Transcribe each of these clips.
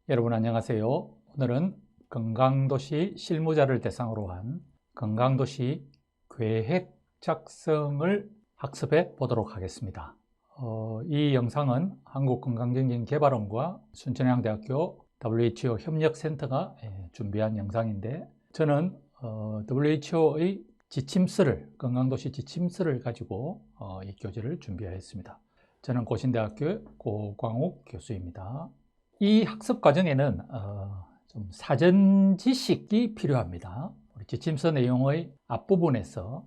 여러분 안녕하세요. 오늘은 건강도시 실무자를 대상으로 한 건강도시 계획 작성을 학습해 보도록 하겠습니다. 이 영상은 한국건강정책개발원과 순천향대학교 WHO 협력센터가 준비한 영상인데, 저는 WHO의 지침서를, 건강도시 지침서를 가지고 이 교재를 준비하였습니다. 저는 고신대학교 고광욱 교수입니다. 이 학습 과정에는 좀 사전 지식이 필요합니다. 우리 지침서 내용의 앞부분에서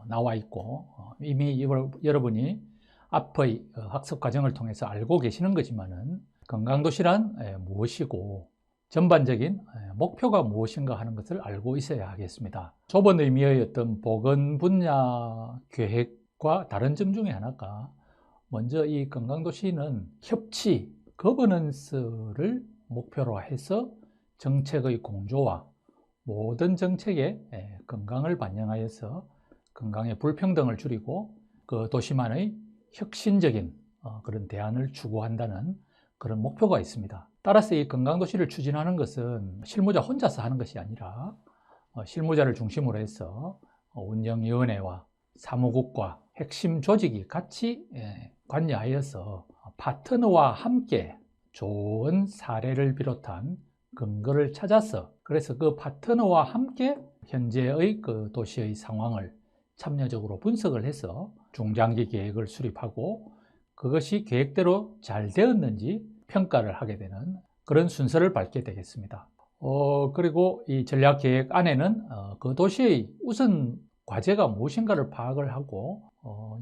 나와 있고, 이미 여러분이 앞의 학습 과정을 통해서 알고 계시는 거지만은, 건강도시란 무엇이고 전반적인 목표가 무엇인가 하는 것을 알고 있어야 하겠습니다. 좁은 의미의 어떤 보건 분야 계획과 다른 점 중에 하나가, 먼저 이 건강도시는 협치, 거버넌스를 목표로 해서 정책의 공조와 모든 정책에 건강을 반영하여서 건강의 불평등을 줄이고 그 도시만의 혁신적인 그런 대안을 추구한다는 그런 목표가 있습니다. 따라서 이 건강도시를 추진하는 것은 실무자 혼자서 하는 것이 아니라 실무자를 중심으로 해서 운영위원회와 사무국과 핵심 조직이 같이 관여하여서 파트너와 함께 좋은 사례를 비롯한 근거를 찾아서, 그래서 그 파트너와 함께 현재의 그 도시의 상황을 참여적으로 분석을 해서 중장기 계획을 수립하고, 그것이 계획대로 잘 되었는지 평가를 하게 되는 그런 순서를 밟게 되겠습니다. 그리고 이 전략계획 안에는 그 도시의 우선 과제가 무엇인가를 파악을 하고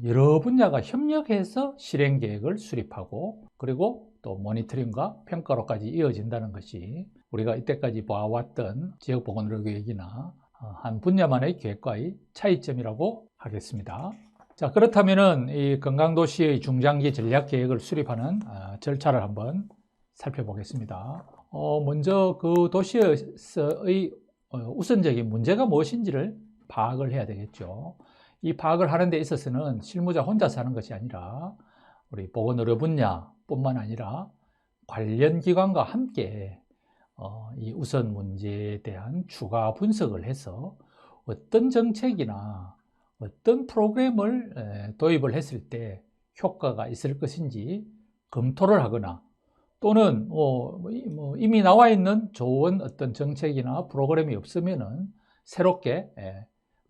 여러 분야가 협력해서 실행 계획을 수립하고, 그리고 또 모니터링과 평가로까지 이어진다는 것이 우리가 이때까지 봐왔던 지역보건의료계획이나 한 분야만의 계획과의 차이점이라고 하겠습니다. 자, 그렇다면은 이 건강도시의 중장기 전략계획을 수립하는 절차를 한번 살펴보겠습니다. 먼저 그 도시에서의 우선적인 문제가 무엇인지를 파악을 해야 되겠죠. 이 파악을 하는 데 있어서는 실무자 혼자서 하는 것이 아니라 우리 보건의료 분야뿐만 아니라 관련 기관과 함께 이 우선 문제에 대한 추가 분석을 해서 어떤 정책이나 어떤 프로그램을 도입을 했을 때 효과가 있을 것인지 검토를 하거나, 또는 이미 나와 있는 좋은 어떤 정책이나 프로그램이 없으면은 새롭게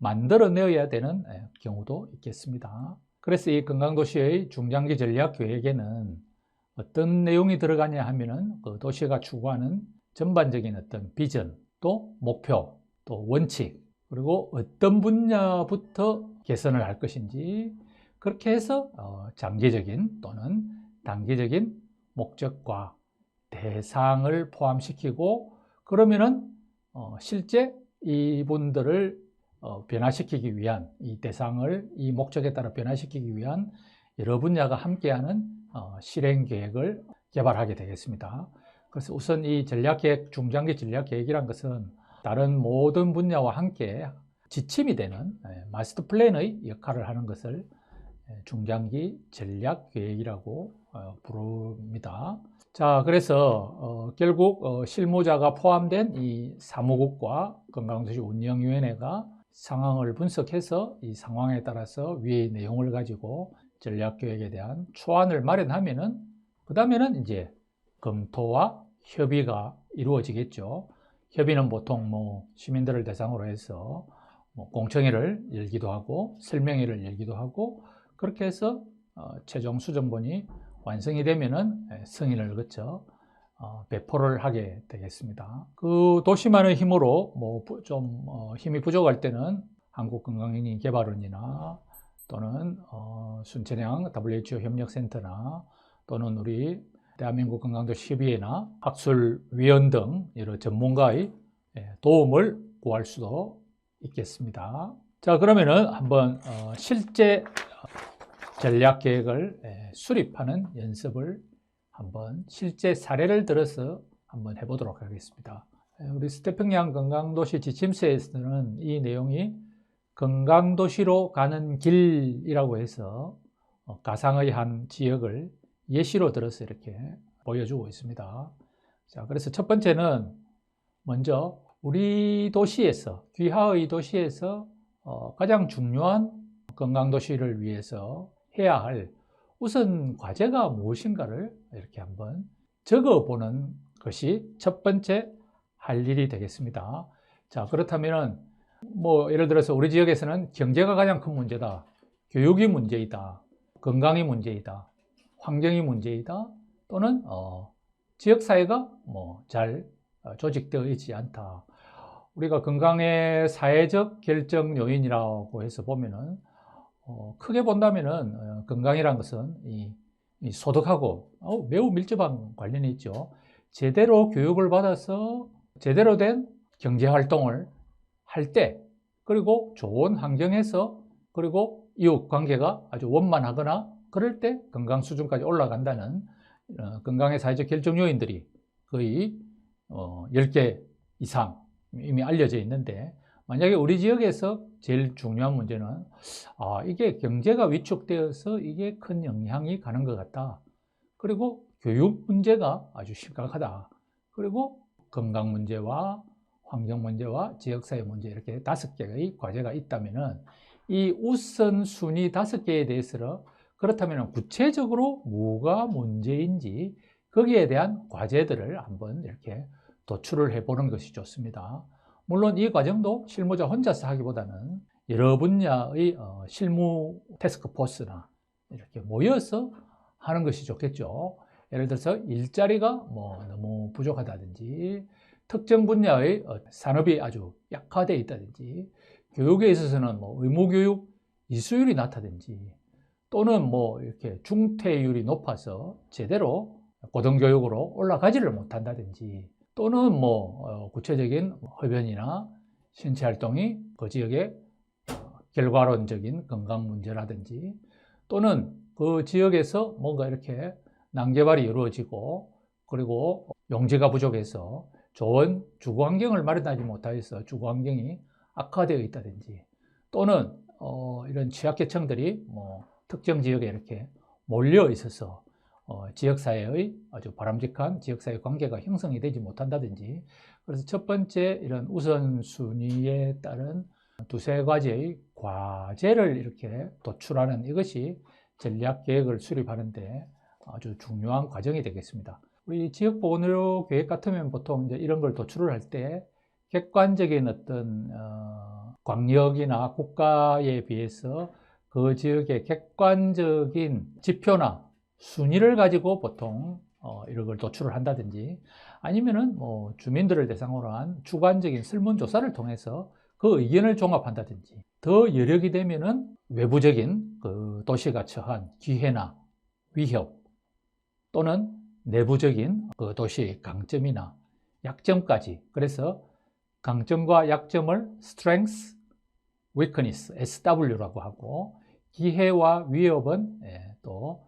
만들어내야 되는 경우도 있겠습니다. 그래서 이 건강도시의 중장기 전략 계획에는 어떤 내용이 들어가냐 하면은 그 도시가 추구하는 전반적인 어떤 비전, 또 목표, 또 원칙, 그리고 어떤 분야부터 개선을 할 것인지, 그렇게 해서 장기적인 또는 단기적인 목적과 대상을 포함시키고, 그러면은 실제 이분들을 변화시키기 위한, 이 대상을 이 목적에 따라 변화시키기 위한 여러 분야가 함께하는 실행 계획을 개발하게 되겠습니다. 그래서 우선 이 전략계획, 중장기 전략계획이란 것은 다른 모든 분야와 함께 지침이 되는 마스터 플랜의 역할을 하는 것을 중장기 전략계획이라고 부릅니다. 자, 그래서 결국 실무자가 포함된 이 사무국과 건강도시 운영위원회가 상황을 분석해서 이 상황에 따라서 위의 내용을 가지고 전략계획에 대한 초안을 마련하면은, 그 다음에는 이제 검토와 협의가 이루어지겠죠. 협의는 보통 시민들을 대상으로 해서 공청회를 열기도 하고 설명회를 열기도 하고, 그렇게 해서 최종 수정본이 완성이 되면은 승인을 거쳐 배포를 하게 되겠습니다. 그 도시만의 힘으로 좀 힘이 부족할 때는 한국건강개발원이나 또는 순천향 WHO 협력센터나 또는 우리 대한민국 건강도시 협의회나 학술위원 등 여러 전문가의 도움을 구할 수도 있겠습니다. 자, 그러면은 한번 실제 전략계획을 수립하는 연습을 한번 실제 사례를 들어서 한번 해보도록 하겠습니다. 우리 스태평양 건강도시 지침서에서는 이 내용이 건강도시로 가는 길이라고 해서 가상의 한 지역을 예시로 들어서 이렇게 보여주고 있습니다. 자, 그래서 첫 번째는 먼저 우리 도시에서, 귀하의 도시에서 가장 중요한 건강도시를 위해서 해야 할 우선 과제가 무엇인가를 이렇게 한번 적어보는 것이 첫 번째 할 일이 되겠습니다. 자, 그렇다면 예를 들어서 우리 지역에서는 경제가 가장 큰 문제다, 교육이 문제이다, 건강이 문제이다, 환경이 문제이다, 또는 지역사회가 잘 조직되어 있지 않다. 우리가 건강의 사회적 결정 요인이라고 해서 보면은 크게 본다면은 건강이란 것은 이 소득하고 매우 밀접한 관련이 있죠. 제대로 교육을 받아서 제대로 된 경제 활동을 할 때, 그리고 좋은 환경에서, 그리고 이웃 관계가 아주 원만하거나 그럴 때 건강 수준까지 올라간다는 건강의 사회적 결정 요인들이 거의 10개 이상 이미 알려져 있는데, 만약에 우리 지역에서 제일 중요한 문제는 이게 경제가 위축되어서 이게 큰 영향이 가는 것 같다, 그리고 교육 문제가 아주 심각하다, 그리고 건강 문제와 환경 문제와 지역사회 문제, 이렇게 5개의 과제가 있다면은 이 우선순위 5개에 대해서 그렇다면 구체적으로 뭐가 문제인지 거기에 대한 과제들을 한번 이렇게 도출을 해보는 것이 좋습니다. 물론 이 과정도 실무자 혼자서 하기보다는 여러 분야의 실무 태스크포스나 이렇게 모여서 하는 것이 좋겠죠. 예를 들어서 일자리가 너무 부족하다든지, 특정 분야의 산업이 아주 약화되어 있다든지, 교육에 있어서는 의무교육 이수율이 낮다든지, 또는 이렇게 중퇴율이 높아서 제대로 고등교육으로 올라가지를 못한다든지, 또는 구체적인 흡연이나 신체 활동이 그 지역의 결과론적인 건강 문제라든지, 또는 그 지역에서 뭔가 이렇게 난개발이 이루어지고, 그리고 용지가 부족해서 좋은 주거 환경을 마련하지 못하여서 주거 환경이 악화되어 있다든지, 또는 이런 취약계층들이 특정 지역에 이렇게 몰려 있어서 지역사회의 아주 바람직한 지역사회 관계가 형성이 되지 못한다든지, 그래서 첫 번째 이런 우선순위에 따른 2-3가지의 과제를 이렇게 도출하는 이것이 전략계획을 수립하는데 아주 중요한 과정이 되겠습니다. 우리 지역보건의료 계획 같으면 보통 이제 이런 걸 도출을 할 때 객관적인 어떤 광역이나 국가에 비해서 그 지역의 객관적인 지표나 순위를 가지고 보통 이런 걸 도출을 한다든지, 아니면은 주민들을 대상으로 한 주관적인 설문조사를 통해서 그 의견을 종합한다든지, 더 여력이 되면은 외부적인 그 도시가 처한 기회나 위협, 또는 내부적인 그 도시의 강점이나 약점까지, 그래서 강점과 약점을 strength, weakness, SW라고 하고, 기회와 위협은 또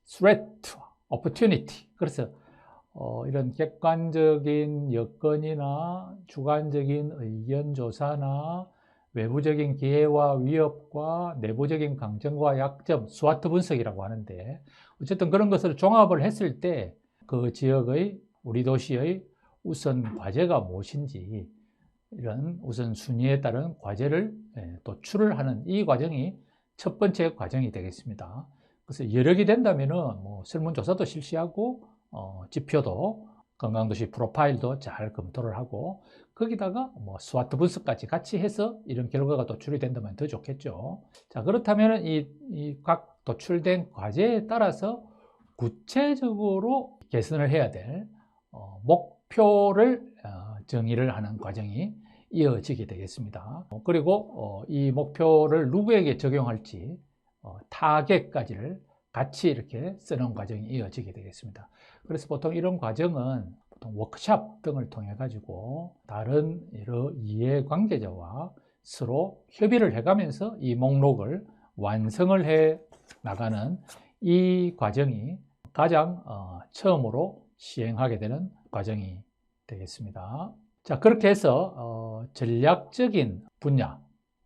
threat, opportunity. 그래서 이런 객관적인 여건이나 주관적인 의견 조사나 외부적인 기회와 위협과 내부적인 강점과 약점, SWOT 분석이라고 하는데, 어쨌든 그런 것을 종합을 했을 때 그 지역의, 우리 도시의 우선 과제가 무엇인지, 이런 우선 순위에 따른 과제를 도출을 하는 이 과정이 첫 번째 과정이 되겠습니다. 그래서 여력이 된다면은 설문조사도 실시하고 지표도, 건강도시 프로파일도 잘 검토를 하고, 거기다가 스와트 분석까지 같이 해서 이런 결과가 도출이 된다면 더 좋겠죠. 자, 그렇다면 이 각 도출된 과제에 따라서 구체적으로 개선을 해야 될 목표를 정의를 하는 과정이 이어지게 되겠습니다. 그리고 이 목표를 누구에게 적용할지 타겟까지를 같이 이렇게 쓰는 과정이 이어지게 되겠습니다. 그래서 보통 이런 과정은 보통 워크숍 등을 통해 가지고 다른 여러 이해관계자와 서로 협의를 해가면서 이 목록을 완성을 해 나가는 이 과정이 가장 처음으로 시행하게 되는 과정이 되겠습니다. 자, 그렇게 해서 전략적인 분야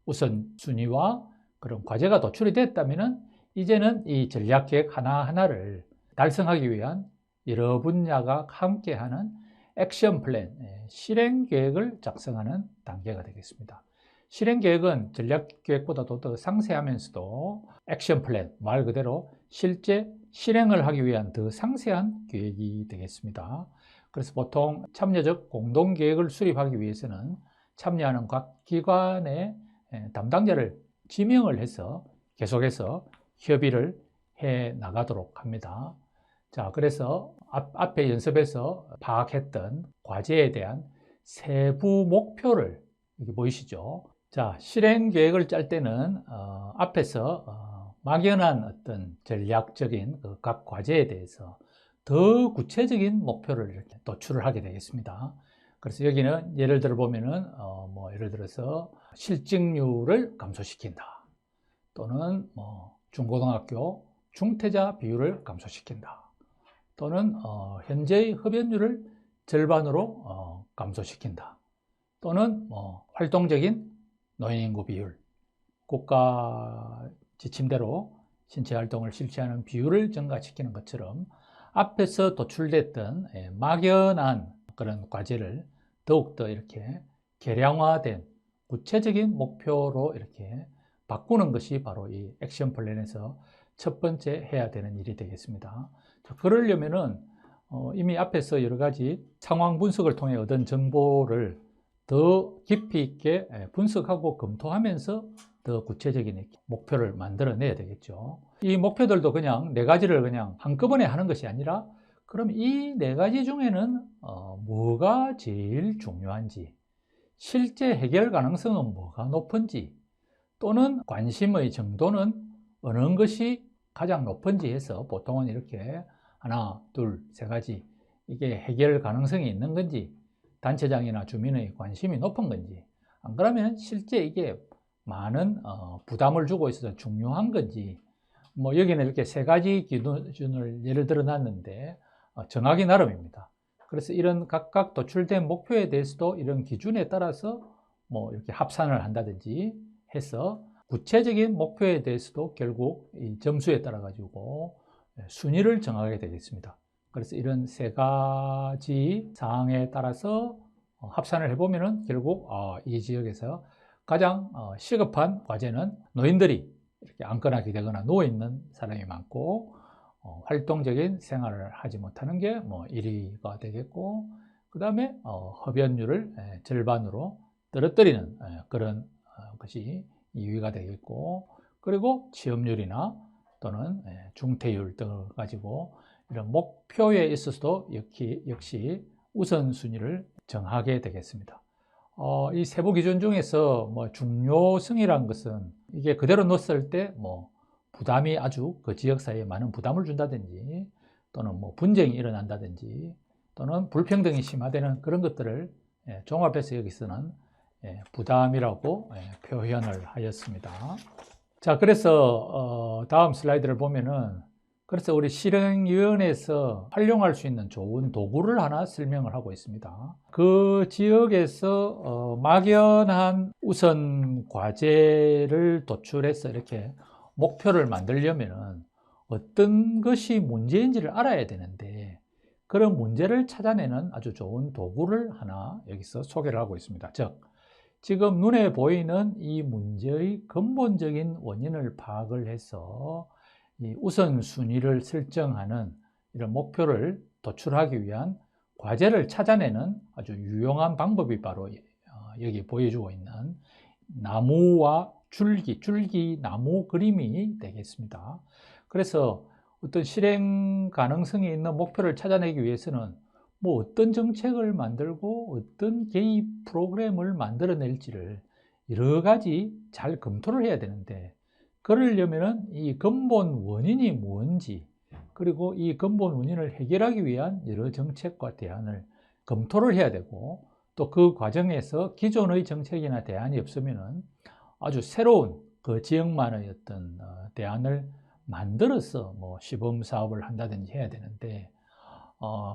우선순위와 그런 과제가 도출이 됐다면 이제는 이 전략계획 하나하나를 달성하기 위한 여러 분야가 함께하는 액션 플랜, 실행 계획을 작성하는 단계가 되겠습니다. 실행 계획은 전략 계획보다도 더 상세하면서도 액션 플랜, 말 그대로 실제 실행을 하기 위한 더 상세한 계획이 되겠습니다. 그래서 보통 참여적 공동 계획을 수립하기 위해서는 참여하는 각 기관의 담당자를 지명을 해서 계속해서 협의를 해 나가도록 합니다. 자, 그래서 앞에 연습에서 파악했던 과제에 대한 세부 목표를 여기 보이시죠? 자, 실행 계획을 짤 때는 앞에서 막연한 어떤 전략적인 각 과제에 대해서 더 구체적인 목표를 이렇게 도출을 하게 되겠습니다. 그래서 여기는 예를 들어 보면은 예를 들어서 실직률을 감소시킨다, 또는 중고등학교 중퇴자 비율을 감소시킨다, 또는 현재의 흡연율을 절반으로 감소시킨다, 또는 활동적인 노인인구 비율, 국가 지침대로 신체 활동을 실시하는 비율을 증가시키는 것처럼 앞에서 도출됐던 막연한 그런 과제를 더욱더 이렇게 계량화된 구체적인 목표로 이렇게 바꾸는 것이 바로 이 액션 플랜에서 첫 번째 해야 되는 일이 되겠습니다. 그러려면은 이미 앞에서 여러 가지 상황 분석을 통해 얻은 정보를 더 깊이 있게 분석하고 검토하면서 더 구체적인 목표를 만들어내야 되겠죠. 이 목표들도 그냥 네 가지를 그냥 한꺼번에 하는 것이 아니라, 그럼 이 네 가지 중에는 뭐가 제일 중요한지, 실제 해결 가능성은 뭐가 높은지, 또는 관심의 정도는 어느 것이 가장 높은지 해서 보통은 이렇게 하나, 둘, 세 가지, 이게 해결 가능성이 있는 건지, 단체장이나 주민의 관심이 높은 건지, 안 그러면 실제 이게 많은 부담을 주고 있어서 중요한 건지, 여기는 이렇게 세 가지 기준을 예를 들어 놨는데 정하기 나름입니다. 그래서 이런 각각 도출된 목표에 대해서도 이런 기준에 따라서 이렇게 합산을 한다든지 해서 구체적인 목표에 대해서도 결국 이 점수에 따라 가지고 순위를 정하게 되겠습니다. 그래서 이런 세 가지 사항에 따라서 합산을 해보면은 결국 이 지역에서 가장 시급한 과제는 노인들이 이렇게 앉거나 기대거나 누워있는 사람이 많고 활동적인 생활을 하지 못하는 게 1위가 되겠고, 그 다음에 흡연율을 절반으로 떨어뜨리는 그런 것이 2위가 되겠고, 그리고 취업률이나 또는 중퇴율 등을 가지고 이런 목표에 있어서도 역시 우선순위를 정하게 되겠습니다. 이 세부 기준 중에서 중요성이란 것은 이게 그대로 놓았을 때 부담이 아주 그 지역 사회에 많은 부담을 준다든지, 또는 분쟁이 일어난다든지, 또는 불평등이 심화되는 그런 것들을 종합해서 여기서는 부담이라고 표현을 하였습니다. 자, 그래서 다음 슬라이드를 보면은, 그래서 우리 실행위원회에서 활용할 수 있는 좋은 도구를 하나 설명을 하고 있습니다. 그 지역에서 막연한 우선 과제를 도출해서 이렇게 목표를 만들려면은 어떤 것이 문제인지를 알아야 되는데, 그런 문제를 찾아내는 아주 좋은 도구를 하나 여기서 소개를 하고 있습니다. 즉, 지금 눈에 보이는 이 문제의 근본적인 원인을 파악을 해서 이 우선순위를 설정하는 이런 목표를 도출하기 위한 과제를 찾아내는 아주 유용한 방법이 바로 여기 보여주고 있는 나무와 줄기 나무 그림이 되겠습니다. 그래서 어떤 실행 가능성이 있는 목표를 찾아내기 위해서는 어떤 정책을 만들고 어떤 개입 프로그램을 만들어낼지를 여러 가지 잘 검토를 해야 되는데, 그러려면 이 근본 원인이 뭔지, 그리고 이 근본 원인을 해결하기 위한 여러 정책과 대안을 검토를 해야 되고, 또 그 과정에서 기존의 정책이나 대안이 없으면 아주 새로운 그 지역만의 어떤 대안을 만들어서 시범 사업을 한다든지 해야 되는데,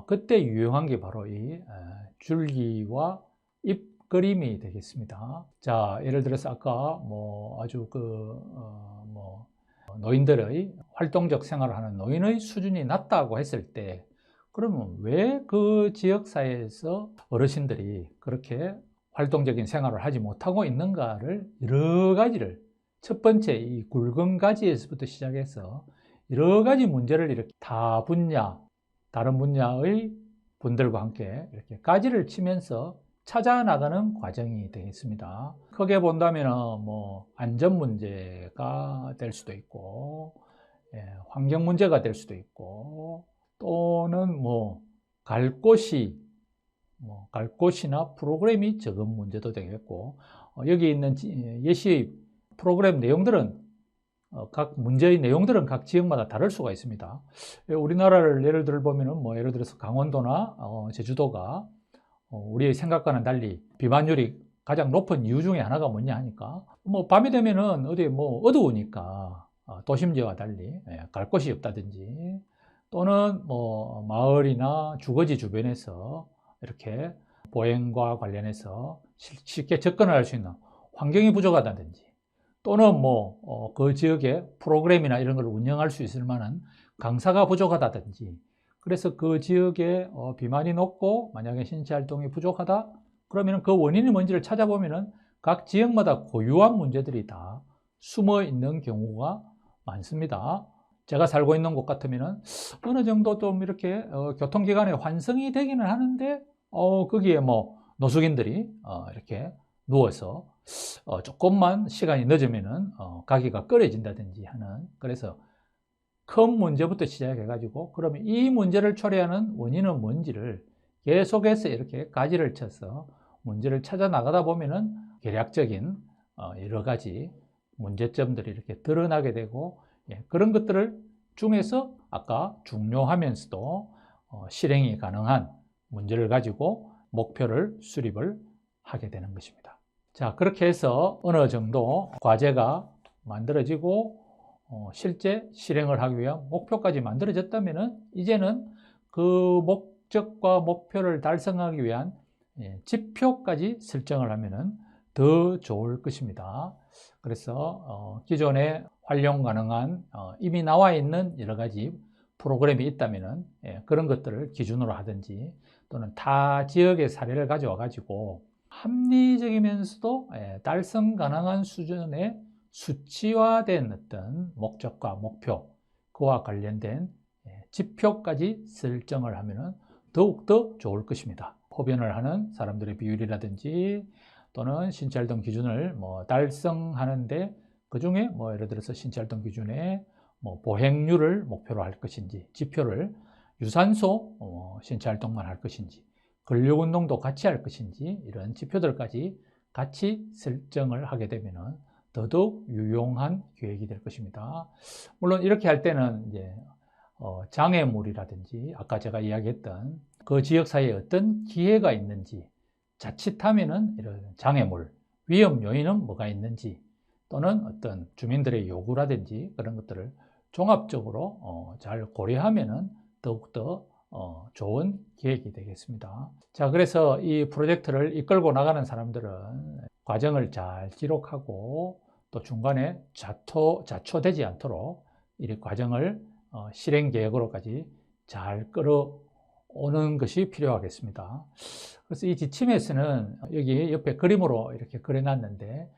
그때 유용한 게 바로 이 줄기와 잎 그림이 되겠습니다. 자, 예를 들어서 아까 아주 노인들의 활동적 생활을 하는 노인의 수준이 낮다고 했을 때, 그러면 왜 그 지역사회에서 어르신들이 그렇게 활동적인 생활을 하지 못하고 있는가를 여러 가지를, 첫 번째 이 굵은 가지에서부터 시작해서 여러 가지 문제를 이렇게 다 분야, 다른 분야의 분들과 함께 이렇게 가지를 치면서 찾아 나가는 과정이 되겠습니다. 크게 본다면 뭐 안전 문제가 될 수도 있고, 환경 문제가 될 수도 있고, 또는 갈 곳이나 프로그램이 적은 문제도 되겠고, 여기 있는 예시 프로그램 내용들은 각 문제의 내용들은 각 지역마다 다를 수가 있습니다. 우리나라를 예를 들어 보면은 예를 들어서 강원도나 제주도가 우리의 생각과는 달리 비만율이 가장 높은 이유 중에 하나가 뭐냐 하니까, 밤이 되면은 어디 어두우니까 도심지와 달리 갈 곳이 없다든지, 또는 마을이나 주거지 주변에서 이렇게 보행과 관련해서 쉽게 접근을 할 수 있는 환경이 부족하다든지, 또는 그 지역에 프로그램이나 이런 걸 운영할 수 있을 만한 강사가 부족하다든지, 그래서 그 지역에 비만이 높고 만약에 신체 활동이 부족하다 그러면 그 원인이 뭔지를 찾아보면은 각 지역마다 고유한 문제들이 다 숨어 있는 경우가 많습니다. 제가 살고 있는 곳 같으면은 어느 정도 좀 이렇게 교통기관에 환승이 되기는 하는데, 거기에 노숙인들이 이렇게 누워서 조금만 시간이 늦으면은 가기가 꺼려진다든지 하는, 그래서 큰 문제부터 시작해가지고 그러면 이 문제를 초래하는 원인은 뭔지를 계속해서 이렇게 가지를 쳐서 문제를 찾아 나가다 보면은 계략적인 여러 가지 문제점들이 이렇게 드러나게 되고, 그런 것들을 중에서 아까 중요하면서도 실행이 가능한 문제를 가지고 목표를 수립을 하게 되는 것입니다. 자, 그렇게 해서 어느 정도 과제가 만들어지고 실제 실행을 하기 위한 목표까지 만들어졌다면 이제는 그 목적과 목표를 달성하기 위한 지표까지 설정을 하면 더 좋을 것입니다. 그래서 기존에 활용 가능한 이미 나와 있는 여러 가지 프로그램이 있다면 그런 것들을 기준으로 하든지, 또는 타 지역의 사례를 가져와 가지고 합리적이면서도 달성 가능한 수준의 수치화된 어떤 목적과 목표, 그와 관련된 지표까지 설정을 하면 더욱더 좋을 것입니다. 흡연을 하는 사람들의 비율이라든지, 또는 신체활동 기준을 달성하는데 그 중에 예를 들어서 신체활동 기준에 보행률을 목표로 할 것인지, 지표를 유산소 신체활동만 할 것인지, 근력운동도 같이 할 것인지, 이런 지표들까지 같이 설정을 하게 되면 더더욱 유용한 계획이 될 것입니다. 물론 이렇게 할 때는 이제 장애물이라든지 아까 제가 이야기했던 그 지역 사이에 어떤 기회가 있는지, 자칫하면은 이런 장애물, 위험 요인은 뭐가 있는지, 또는 어떤 주민들의 요구라든지 그런 것들을 종합적으로 잘 고려하면은 더욱더 좋은 계획이 되겠습니다. 자, 그래서 이 프로젝트를 이끌고 나가는 사람들은 과정을 잘 기록하고 또 중간에 자초되지 않도록 이 과정을 실행 계획으로까지 잘 끌어오는 것이 필요하겠습니다. 그래서 이 지침에서는 여기 옆에 그림으로 이렇게 그려놨는데,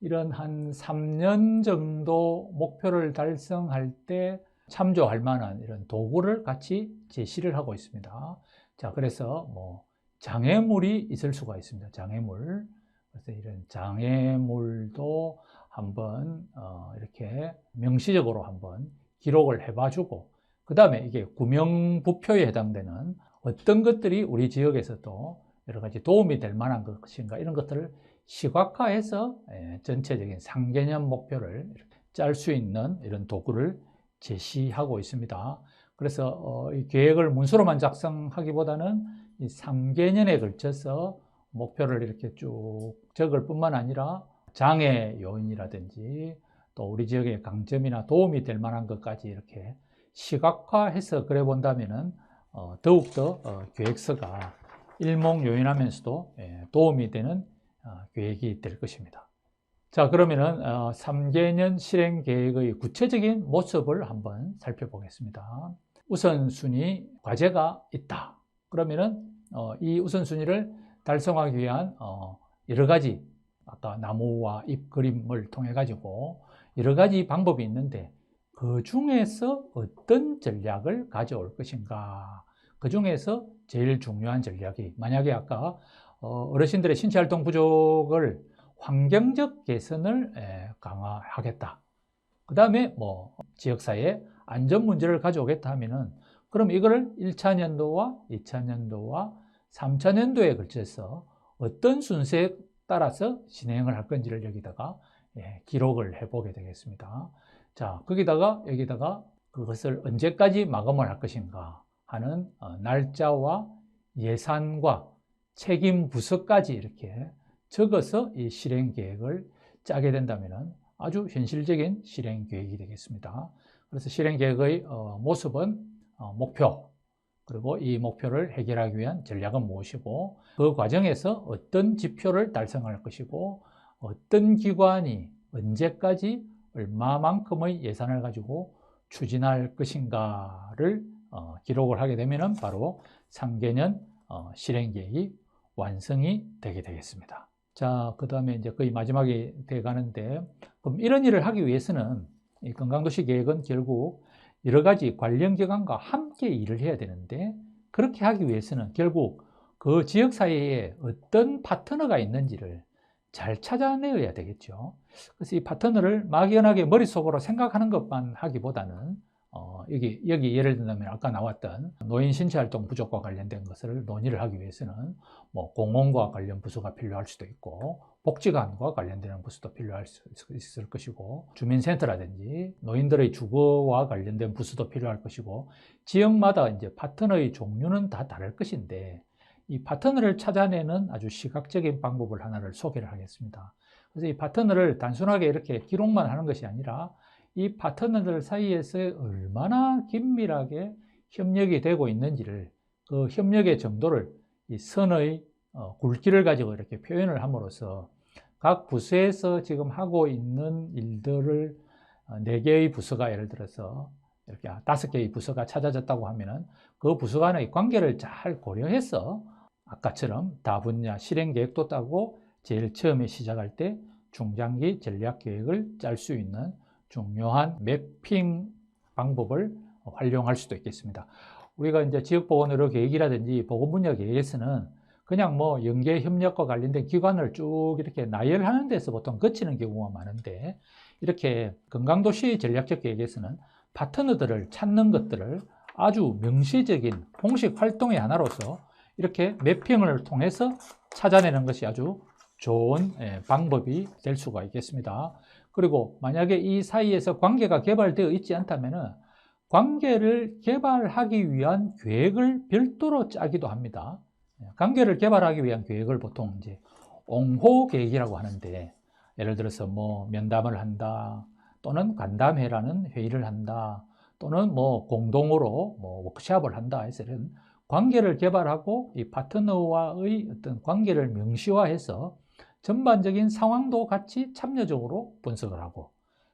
이런 한 3년 정도 목표를 달성할 때 참조할 만한 이런 도구를 같이 제시를 하고 있습니다. 자, 그래서 장애물이 있을 수가 있습니다. 장애물. 그래서 이런 장애물도 한번 이렇게 명시적으로 한번 기록을 해봐주고, 그 다음에 이게 구명부표에 해당되는 어떤 것들이 우리 지역에서도 여러 가지 도움이 될 만한 것인가, 이런 것들을 시각화해서 전체적인 상개년 목표를 짤 수 있는 이런 도구를 제시하고 있습니다. 그래서 이 계획을 문서로만 작성하기보다는 이 3개년에 걸쳐서 목표를 이렇게 쭉 적을 뿐만 아니라 장애 요인이라든지 또 우리 지역의 강점이나 도움이 될 만한 것까지 이렇게 시각화해서 그려 본다면은 더욱더 계획서가 일목요연하면서도 도움이 되는 계획이 될 것입니다. 자, 그러면은 3개년 실행 계획의 구체적인 모습을 한번 살펴보겠습니다. 우선순위 과제가 있다. 그러면은 이 우선순위를 달성하기 위한 여러 가지 아까 나무와 잎 그림을 통해 가지고 여러 가지 방법이 있는데 그 중에서 어떤 전략을 가져올 것인가. 그 중에서 제일 중요한 전략이 만약에 아까 어르신들의 신체활동 부족을 환경적 개선을 강화하겠다. 그 다음에 뭐 지역사회에 안전 문제를 가져오겠다 하면은 그럼 이거를 1차 년도와 2차 년도와 3차 년도에 걸쳐서 어떤 순서에 따라서 진행을 할 건지를 여기다가 기록을 해보게 되겠습니다. 자, 여기다가 그것을 언제까지 마감을 할 것인가 하는 날짜와 예산과 책임 부서까지 이렇게 적어서 이 실행 계획을 짜게 된다면 아주 현실적인 실행 계획이 되겠습니다. 그래서 실행 계획의 모습은 목표, 그리고 이 목표를 해결하기 위한 전략은 무엇이고 그 과정에서 어떤 지표를 달성할 것이고 어떤 기관이 언제까지 얼마만큼의 예산을 가지고 추진할 것인가를 기록을 하게 되면 바로 3개년 실행 계획이 완성이 되게 되겠습니다. 자, 그 다음에 이제 거의 마지막에 돼 가는데, 그럼 이런 일을 하기 위해서는 이 건강도시 계획은 결국 여러 가지 관련 기관과 함께 일을 해야 되는데, 그렇게 하기 위해서는 결국 그 지역 사회에 어떤 파트너가 있는지를 잘 찾아내야 되겠죠. 그래서 이 파트너를 막연하게 머릿속으로 생각하는 것만 하기보다는 여기 예를 들면 아까 나왔던 노인 신체활동 부족과 관련된 것을 논의를 하기 위해서는 뭐 공원과 관련 부서가 필요할 수도 있고 복지관과 관련되는 부서도 필요할 수 있을 것이고 주민센터라든지 노인들의 주거와 관련된 부서도 필요할 것이고 지역마다 이제 파트너의 종류는 다 다를 것인데 이 파트너를 찾아내는 아주 시각적인 방법을 하나를 소개를 하겠습니다. 그래서 이 파트너를 단순하게 이렇게 기록만 하는 것이 아니라 이 파트너들 사이에서 얼마나 긴밀하게 협력이 되고 있는지를 그 협력의 정도를 이 선의 굵기를 가지고 이렇게 표현을 함으로써 각 부서에서 지금 하고 있는 일들을 4개의 부서가 예를 들어서 이렇게 5개의 부서가 찾아졌다고 하면은 그 부서 간의 관계를 잘 고려해서 아까처럼 다분야 실행 계획도 따고 제일 처음에 시작할 때 중장기 전략 계획을 짤 수 있는 중요한 매핑 방법을 활용할 수도 있겠습니다. 우리가 이제 지역보건의료 계획이라든지 보건분야 계획에서는 그냥 뭐 연계 협력과 관련된 기관을 쭉 이렇게 나열하는 데서 보통 거치는 경우가 많은데 이렇게 건강도시 전략적 계획에서는 파트너들을 찾는 것들을 아주 명시적인 공식 활동의 하나로서 이렇게 매핑을 통해서 찾아내는 것이 아주 좋은 방법이 될 수가 있겠습니다. 그리고 만약에 이 사이에서 관계가 개발되어 있지 않다면 관계를 개발하기 위한 계획을 별도로 짜기도 합니다. 관계를 개발하기 위한 계획을 보통 이제 옹호 계획이라고 하는데 예를 들어서 뭐 면담을 한다 또는 간담회라는 회의를 한다 또는 뭐 공동으로 뭐 워크숍을 한다 해서 이런 관계를 개발하고 이 파트너와의 어떤 관계를 명시화해서 전반적인 상황도 같이 참여적으로 분석을 하고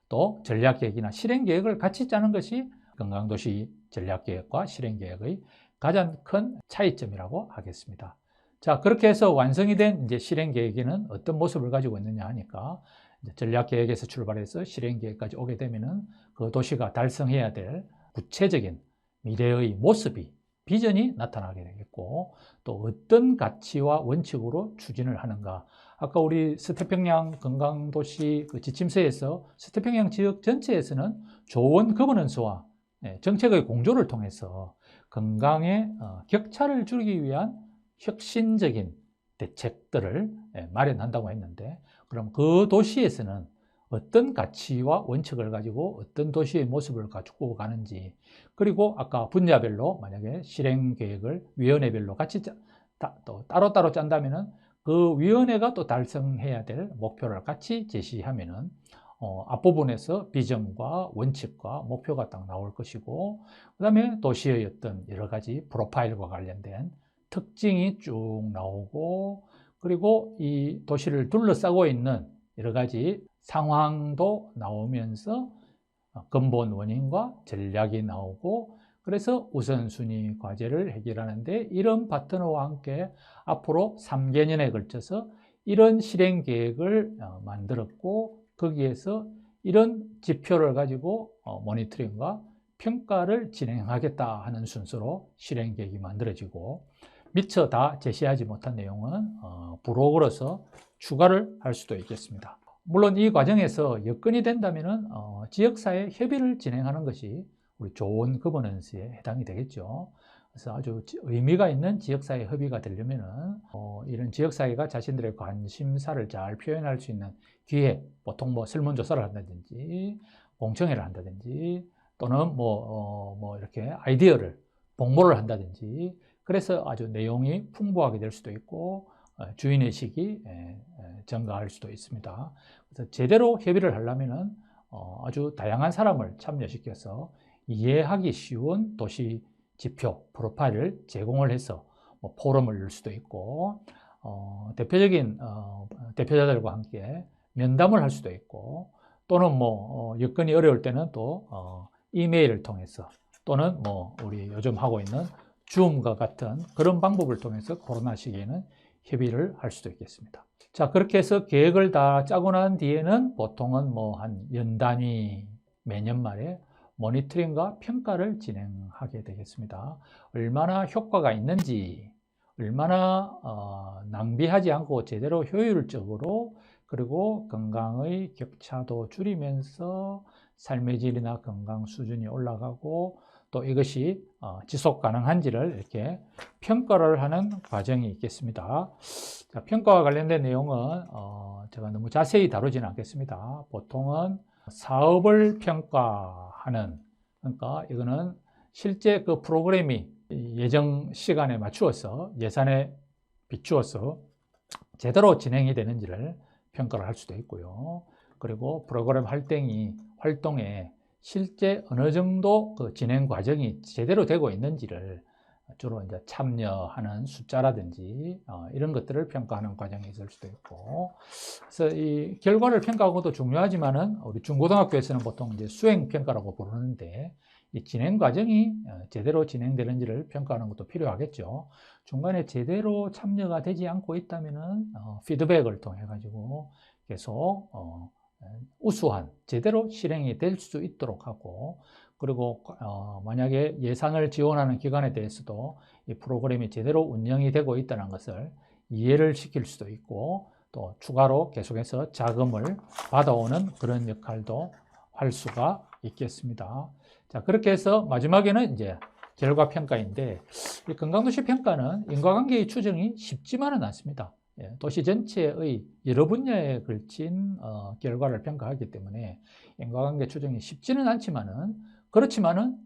또 전략계획이나 실행계획을 같이 짜는 것이 건강도시 전략계획과 실행계획의 가장 큰 차이점이라고 하겠습니다. 자, 그렇게 해서 완성이 된 이제 실행계획에는 어떤 모습을 가지고 있느냐 하니까 전략계획에서 출발해서 실행계획까지 오게 되면은 그 도시가 달성해야 될 구체적인 미래의 모습이 비전이 나타나게 되겠고 또 어떤 가치와 원칙으로 추진을 하는가. 아까 우리 서태평양 건강도시 그 지침서에서 서태평양 지역 전체에서는 좋은 거버넌스와 정책의 공조를 통해서 건강의 격차를 줄이기 위한 혁신적인 대책들을 마련한다고 했는데 그럼 그 도시에서는 어떤 가치와 원칙을 가지고 어떤 도시의 모습을 가지고 가는지 그리고 아까 분야별로 만약에 실행계획을 위원회별로 같이 또 따로따로 짠다면은 그 위원회가 또 달성해야 될 목표를 같이 제시하면은 앞부분에서 비전과 원칙과 목표가 딱 나올 것이고 그 다음에 도시의 어떤 여러 가지 프로파일과 관련된 특징이 쭉 나오고 그리고 이 도시를 둘러싸고 있는 여러 가지 상황도 나오면서 근본 원인과 전략이 나오고, 그래서 우선순위 과제를 해결하는데, 이런 파트너와 함께 앞으로 3개년에 걸쳐서 이런 실행 계획을 만들었고, 거기에서 이런 지표를 가지고 모니터링과 평가를 진행하겠다 하는 순서로 실행 계획이 만들어지고, 미처 다 제시하지 못한 내용은 부록으로서 추가를 할 수도 있겠습니다. 물론 이 과정에서 여건이 된다면 지역사회 협의를 진행하는 것이 우리 좋은 거버넌스에 해당이 되겠죠. 그래서 아주 의미가 있는 지역사회 협의가 되려면 이런 지역사회가 자신들의 관심사를 잘 표현할 수 있는 기회, 보통 뭐 설문조사를 한다든지 공청회를 한다든지 또는 이렇게 아이디어를 공모를 한다든지, 그래서 아주 내용이 풍부하게 될 수도 있고 주인의식이 증가할 수도 있습니다. 그래서 제대로 협의를 하려면 아주 다양한 사람을 참여시켜서 이해하기 쉬운 도시 지표, 프로파일을 제공을 해서 포럼을 열 수도 있고, 대표적인 대표자들과 함께 면담을 할 수도 있고, 또는 여건이 어려울 때는 또 이메일을 통해서, 또는 우리 요즘 하고 있는 줌과 같은 그런 방법을 통해서 코로나 시기에는 협의를 할 수도 있겠습니다. 자, 그렇게 해서 계획을 다 짜고 난 뒤에는 보통은 한 연 단위 매년 말에 모니터링과 평가를 진행하게 되겠습니다. 얼마나 효과가 있는지, 얼마나 낭비하지 않고 제대로 효율적으로, 그리고 건강의 격차도 줄이면서 삶의 질이나 건강 수준이 올라가고, 또 이것이 지속 가능한지를 이렇게 평가를 하는 과정이 있겠습니다. 자, 평가와 관련된 내용은 제가 너무 자세히 다루지는 않겠습니다. 보통은 사업을 평가하는, 그러니까 이거는 실제 그 프로그램이 예정 시간에 맞추어서 예산에 비추어서 제대로 진행이 되는지를 평가를 할 수도 있고요. 그리고 프로그램 활동에 실제 어느 정도 그 진행 과정이 제대로 되고 있는지를 주로 이제 참여하는 숫자라든지 이런 것들을 평가하는 과정이 있을 수도 있고, 그래서 이 결과를 평가하는 것도 중요하지만은 우리 중고등학교에서는 보통 이제 수행 평가라고 부르는데, 이 진행 과정이 제대로 진행되는지를 평가하는 것도 필요하겠죠. 중간에 제대로 참여가 되지 않고 있다면은 피드백을 통해 가지고 계속 우수한 제대로 실행이 될 수 있도록 하고, 그리고 만약에 예산을 지원하는 기관에 대해서도 이 프로그램이 제대로 운영이 되고 있다는 것을 이해를 시킬 수도 있고, 또 추가로 계속해서 자금을 받아오는 그런 역할도 할 수가 있겠습니다. 자, 그렇게 해서 마지막에는 이제 결과 평가인데, 이 건강도시 평가는 인과관계의 추정이 쉽지만은 않습니다. 도시 전체의 여러 분야에 걸친 결과를 평가하기 때문에 인과관계 추정이 쉽지는 않지만은, 그렇지만은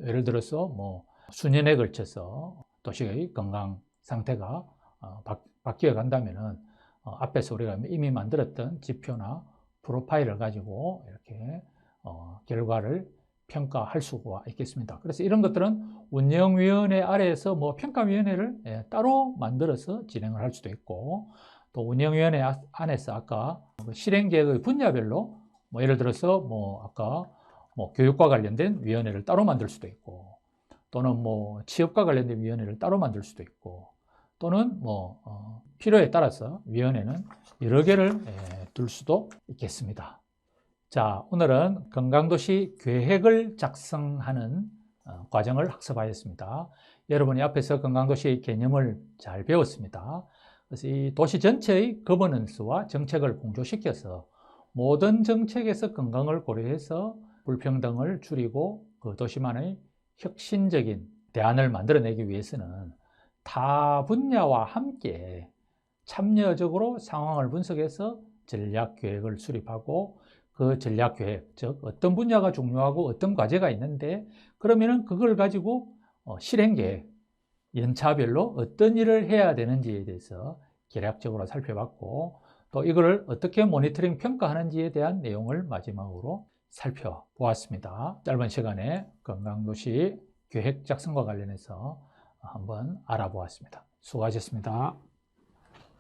예를 들어서 수년에 걸쳐서 도시의 건강 상태가 바뀌어 간다면은 앞에서 우리가 이미 만들었던 지표나 프로파일을 가지고 이렇게 결과를 평가할 수가 있겠습니다. 그래서 이런 것들은 운영위원회 아래에서 평가위원회를 따로 만들어서 진행을 할 수도 있고, 또 운영위원회 안에서 아까 실행계획의 분야별로 예를 들어서 아까 교육과 관련된 위원회를 따로 만들 수도 있고, 또는 취업과 관련된 위원회를 따로 만들 수도 있고, 또는 필요에 따라서 위원회는 여러 개를 둘 수도 있겠습니다. 자, 오늘은 건강도시 계획을 작성하는 과정을 학습하였습니다. 여러분이 앞에서 건강도시의 개념을 잘 배웠습니다. 그래서 이 도시 전체의 거버넌스와 정책을 공조시켜서 모든 정책에서 건강을 고려해서 불평등을 줄이고 그 도시만의 혁신적인 대안을 만들어내기 위해서는 타 분야와 함께 참여적으로 상황을 분석해서 전략 계획을 수립하고, 그 전략 계획, 즉 어떤 분야가 중요하고 어떤 과제가 있는데, 그러면은 그걸 가지고 실행 계획, 연차별로 어떤 일을 해야 되는지에 대해서 계략적으로 살펴봤고, 또 이거를 어떻게 모니터링 평가하는지에 대한 내용을 마지막으로 살펴보았습니다. 짧은 시간에 건강도시 계획 작성과 관련해서 한번 알아보았습니다. 수고하셨습니다.